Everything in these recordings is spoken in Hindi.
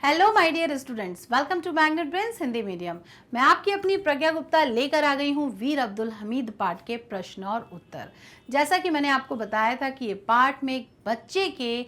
Hello my dear students, welcome to Magnet Brains Hindi medium. मैं आपकी अपनी प्रज्ञा गुप्ता लेकर आ गई हूँ वीर अब्दुल हमीद पाठ के प्रश्न और उत्तर। जैसा कि मैंने आपको बताया था कि ये पाठ में एक बच्चे के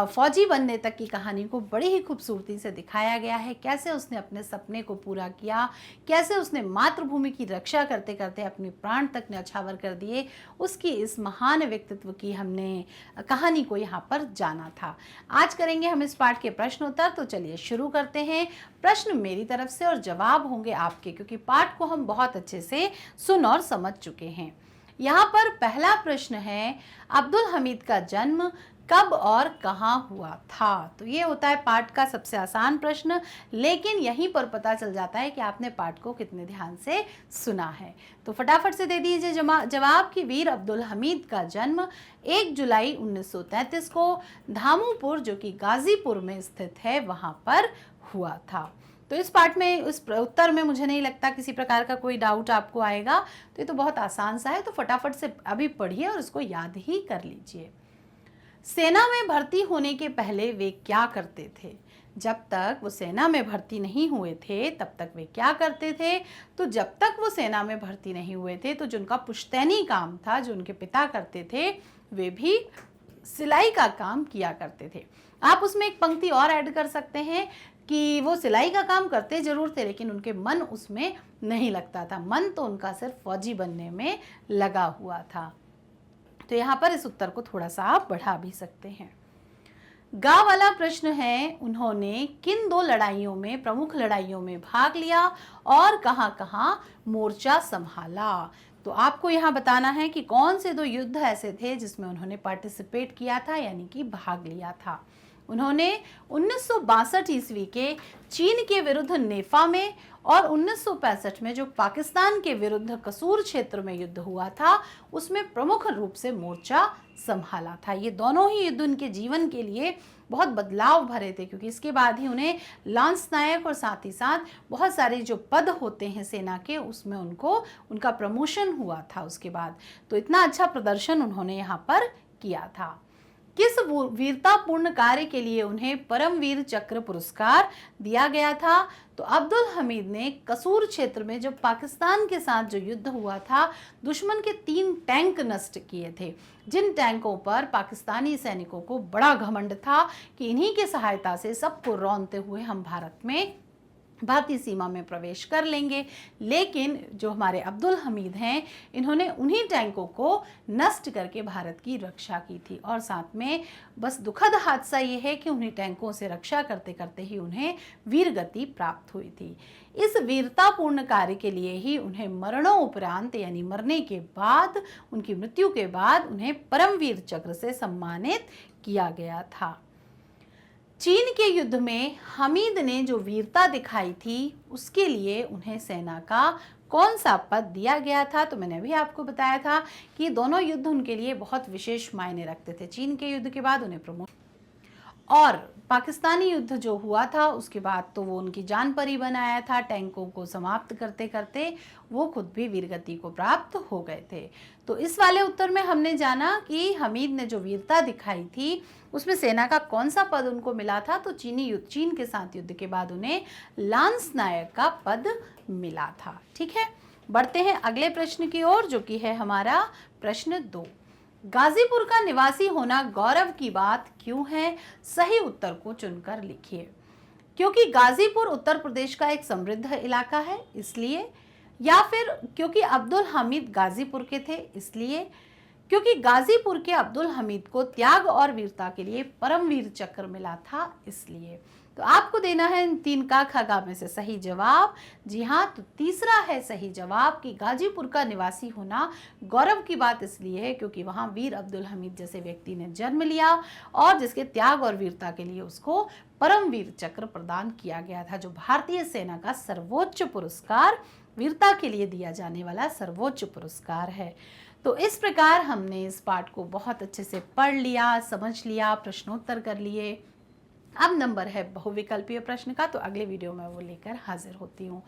फौजी बनने तक की कहानी को बड़ी ही खूबसूरती से दिखाया गया है। कैसे उसने अपने सपने को पूरा किया, कैसे उसने मातृभूमि की रक्षा करते करते अपने प्राण तक न्यौछावर कर दिए, उसकी इस महान व्यक्तित्व की हमने कहानी को यहाँ पर जाना था। आज करेंगे हम इस पाठ के प्रश्न उत्तर। तो चलिए शुरू करते हैं। प्रश्न मेरी तरफ से और जवाब होंगे आपके, क्योंकि पाठ को हम बहुत अच्छे से सुन और समझ चुके हैं। यहाँ पर पहला प्रश्न है, अब्दुल हमीद का जन्म कब और कहाँ हुआ था। तो ये होता है पाठ का सबसे आसान प्रश्न, लेकिन यहीं पर पता चल जाता है कि आपने पाठ को कितने ध्यान से सुना है। तो फटाफट से दे दीजिए जवाब कि वीर अब्दुल हमीद का जन्म 1 जुलाई 1933 को धामूपुर, जो कि गाजीपुर में स्थित है, वहां पर हुआ था। तो इस पाठ में, इस उत्तर में मुझे नहीं लगता किसी प्रकार का कोई डाउट आपको आएगा। तो ये तो बहुत आसान सा है, तो फटाफट से अभी पढ़िए और इसको याद ही कर लीजिए। सेना में भर्ती होने के पहले वे क्या करते थे। जब तक वो सेना में भर्ती नहीं हुए थे तब तक वे क्या करते थे। तो जब तक वो सेना में भर्ती नहीं हुए थे तो जो उनका पुश्तैनी काम था, जो उनके पिता करते थे, वे भी सिलाई का काम किया करते थे। आप उसमें एक पंक्ति और ऐड कर सकते हैं कि वो सिलाई का काम करते जरूर थे, लेकिन उनके मन उसमें नहीं लगता था। मन तो उनका सिर्फ फौजी बनने में लगा हुआ था। तो यहाँ पर इस उत्तर को थोड़ा सा आप बढ़ा भी सकते हैं। गा वाला प्रश्न है, उन्होंने किन 2 लड़ाइयों में, प्रमुख लड़ाइयों में भाग लिया और कहां कहां मोर्चा संभाला। तो आपको यहाँ बताना है कि कौन से 2 युद्ध ऐसे थे जिसमें उन्होंने पार्टिसिपेट किया था, यानी कि भाग लिया था। उन्होंने 1962 ईस्वी के चीन के विरुद्ध नेफा में और 1965 में जो पाकिस्तान के विरुद्ध कसूर क्षेत्र में युद्ध हुआ था, उसमें प्रमुख रूप से मोर्चा संभाला था। ये दोनों ही युद्ध उनके जीवन के लिए बहुत बदलाव भरे थे, क्योंकि इसके बाद ही उन्हें लांस नायक और साथ ही साथ बहुत सारे जो पद होते हैं सेना के, उसमें उनका प्रमोशन हुआ था उसके बाद। तो इतना अच्छा प्रदर्शन उन्होंने यहाँ पर किया था। किस वीरतापूर्ण कार्य के लिए उन्हें परमवीर चक्र पुरस्कार दिया गया था। तो अब्दुल हमीद ने कसूर क्षेत्र में जब पाकिस्तान के साथ जो युद्ध हुआ था, दुश्मन के 3 टैंक नष्ट किए थे, जिन टैंकों पर पाकिस्तानी सैनिकों को बड़ा घमंड था कि इन्हीं की सहायता से सबको रौंदते हुए हम भारतीय सीमा में प्रवेश कर लेंगे। लेकिन जो हमारे अब्दुल हमीद हैं, इन्होंने उन्हीं टैंकों को नष्ट करके भारत की रक्षा की थी। और साथ में बस दुखद हादसा ये है कि उन्हीं टैंकों से रक्षा करते करते ही उन्हें वीरगति प्राप्त हुई थी। इस वीरतापूर्ण कार्य के लिए ही उन्हें मरणोपरांत, यानी मरने के बाद, उनकी मृत्यु के बाद उन्हें परमवीर चक्र से सम्मानित किया गया था। चीन के युद्ध में हमीद ने जो वीरता दिखाई थी, उसके लिए उन्हें सेना का कौन सा पद दिया गया था। तो मैंने अभी आपको बताया था कि दोनों युद्ध उनके लिए बहुत विशेष मायने रखते थे। चीन के युद्ध के बाद उन्हें प्रमोशन, और पाकिस्तानी युद्ध जो हुआ था उसके बाद तो वो उनकी जान परी बनाया था। टैंकों को समाप्त करते करते वो खुद भी वीरगति को प्राप्त हो गए थे। तो इस वाले उत्तर में हमने जाना कि हमीद ने जो वीरता दिखाई थी, उसमें सेना का कौन सा पद उनको मिला था। तो चीन के साथ युद्ध के बाद उन्हें लांस नायक का पद मिला था। ठीक है, बढ़ते हैं अगले प्रश्न की ओर, जो कि है हमारा प्रश्न 2। गाजीपुर का निवासी होना गौरव की बात क्यों है। सही उत्तर को चुनकर लिखिए। क्योंकि गाजीपुर उत्तर प्रदेश का एक समृद्ध इलाका है इसलिए, या फिर क्योंकि अब्दुल हमीद गाजीपुर के थे इसलिए, क्योंकि गाजीपुर के अब्दुल हमीद को त्याग और वीरता के लिए परमवीर चक्र मिला था इसलिए। तो आपको देना है इन 3 का खगा में से सही जवाब। जी हाँ, तो तीसरा है सही जवाब कि गाजीपुर का निवासी होना गौरव की बात इसलिए है क्योंकि वहां वीर अब्दुल हमीद जैसे व्यक्ति ने जन्म लिया और जिसके त्याग और वीरता के लिए उसको परमवीर चक्र प्रदान किया गया था, जो भारतीय सेना का सर्वोच्च पुरस्कार, वीरता के लिए दिया जाने वाला सर्वोच्च पुरस्कार है। तो इस प्रकार हमने इस पाठ को बहुत अच्छे से पढ़ लिया, समझ लिया, प्रश्नोत्तर कर लिए। अब नंबर है बहुविकल्पीय प्रश्न का, तो अगले वीडियो में वो लेकर हाजिर होती हूँ।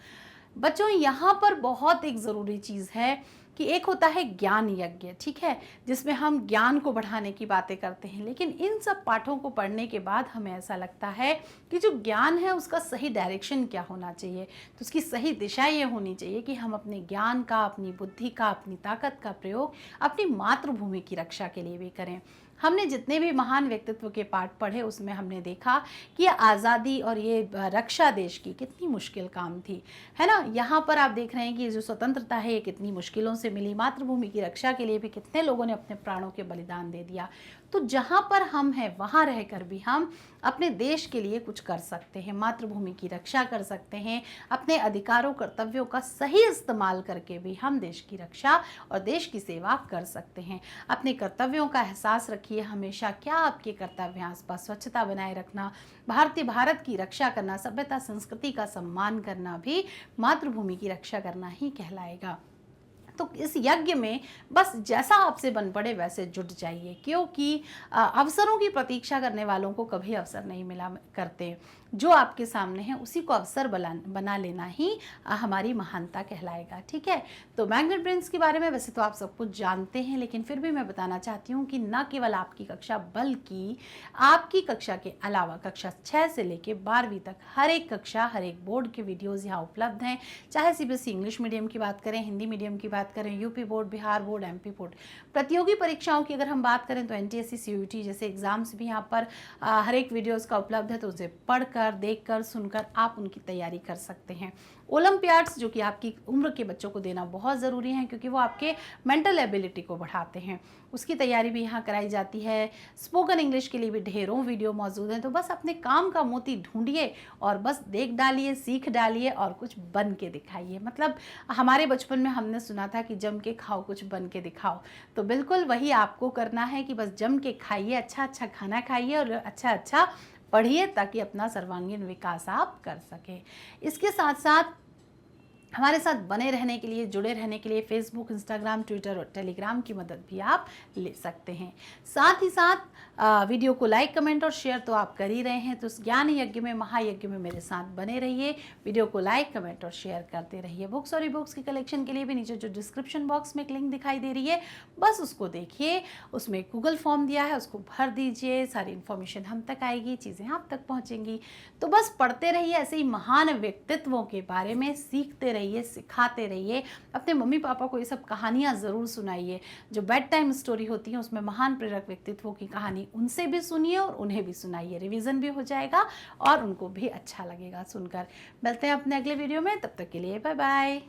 बच्चों यहाँ पर बहुत एक ज़रूरी चीज़ है कि एक होता है ज्ञान यज्ञ, ठीक है, जिसमें हम ज्ञान को बढ़ाने की बातें करते हैं, लेकिन इन सब पाठों को पढ़ने के बाद हमें ऐसा लगता है कि जो ज्ञान है उसका सही डायरेक्शन क्या होना चाहिए, तो उसकी सही दिशा ये होनी चाहिए कि हम अपने ज्ञान का, अपनी बुद्धि का, अपनी ताकत का प्रयोग अपनी मातृभूमि की रक्षा के लिए भी करें। हमने जितने भी महान व्यक्तित्व के पाठ पढ़े उसमें हमने देखा कि आज़ादी और ये रक्षा देश की कितनी मुश्किल काम थी, है ना। यहाँ पर आप देख रहे हैं कि जो स्वतंत्रता है ये कितनी मुश्किलों से मिली, मातृभूमि की रक्षा के लिए भी कितने लोगों ने अपने प्राणों के बलिदान दे दिया। तो जहाँ पर हम हैं वहाँ रहकर भी हम अपने देश के लिए कुछ कर सकते हैं, मातृभूमि की रक्षा कर सकते हैं, अपने अधिकारों कर्तव्यों का सही इस्तेमाल करके भी हम देश की रक्षा और देश की सेवा कर सकते हैं। अपने कर्तव्यों का एहसास रखिए हमेशा। क्या आपके कर्तव्य हैं? आसपास स्वच्छता बनाए रखना, भारत की रक्षा करना, सभ्यता संस्कृति का सम्मान करना भी मातृभूमि की रक्षा करना ही कहलाएगा। तो इस यज्ञ में बस जैसा आपसे बन पड़े वैसे जुट जाइए, क्योंकि अवसरों की प्रतीक्षा करने वालों को कभी अवसर नहीं मिला करते। जो आपके सामने है उसी को अवसर बना लेना ही हमारी महानता कहलाएगा, ठीक है। तो मैग्नेट ब्रेन्स के बारे में वैसे तो आप सब कुछ जानते हैं, लेकिन फिर भी मैं बताना चाहती हूँ कि न केवल आपकी कक्षा बल्कि आपकी कक्षा के अलावा कक्षा 6 से लेकर 12वीं तक हर एक कक्षा, हर एक बोर्ड के वीडियोज़ यहाँ उपलब्ध हैं। चाहे सीबीएसई इंग्लिश मीडियम की बात करें, हिंदी मीडियम की बात करें, UP board, Bihar board, MP board, प्रतियोगी परीक्षाओं की अगर हम बात करें तो एनटीएससी, सीयूईटी जैसे एग्जाम्स भी यहाँ पर हर एक वीडियोस का उपलब्ध है। तो उसे पढ़कर, देखकर, सुनकर आप उनकी तैयारी कर सकते हैं। ओलंपियाड्स जो कि आपकी उम्र के बच्चों को देना बहुत ज़रूरी है, क्योंकि वो आपके मेंटल एबिलिटी को बढ़ाते हैं, उसकी तैयारी भी यहाँ कराई जाती है। स्पोकन इंग्लिश के लिए भी ढेरों वीडियो मौजूद हैं। तो बस अपने काम का मोती ढूंढिए और बस देख डालिए, सीख डालिए और कुछ बन के दिखाइए। मतलब हमारे बचपन में हमने सुना था कि जम के खाओ, कुछ बन के दिखाओ। तो बिल्कुल वही आपको करना है कि बस जम के खाइए, अच्छा अच्छा खाना खाइए और अच्छा अच्छा पढ़िए, ताकि अपना सर्वांगीण विकास आप कर सकें। इसके साथ साथ हमारे साथ बने रहने के लिए, जुड़े रहने के लिए फेसबुक, इंस्टाग्राम, ट्विटर और टेलीग्राम की मदद भी आप ले सकते हैं। साथ ही साथ वीडियो को लाइक, कमेंट और शेयर तो आप कर ही रहे हैं। तो इस ज्ञान यज्ञ में, महायज्ञ में मेरे साथ बने रहिए। वीडियो को लाइक, कमेंट और शेयर करते रहिए। बुक्स और ई बुक्स की कलेक्शन के लिए भी नीचे जो डिस्क्रिप्शन बॉक्स में एक लिंक दिखाई दे रही है, बस उसको देखिए। उसमें गूगल फॉर्म दिया है, उसको भर दीजिए। सारी इन्फॉर्मेशन हम तक आएगी, चीज़ें आप तक पहुँचेंगी। तो बस पढ़ते रहिए, ऐसे ही महान व्यक्तित्वों के बारे में सीखते रहिए, सिखाते रहिए। अपने मम्मी पापा को ये सब कहानियाँ ज़रूर सुनाइए। जो बेड टाइम स्टोरी होती है उसमें महान प्रेरक व्यक्तित्वों की कहानी उनसे भी सुनिए और उन्हें भी सुनाइए। रिवीजन भी हो जाएगा और उनको भी अच्छा लगेगा सुनकर। मिलते हैं अपने अगले वीडियो में, तब तक के लिए बाय बाय।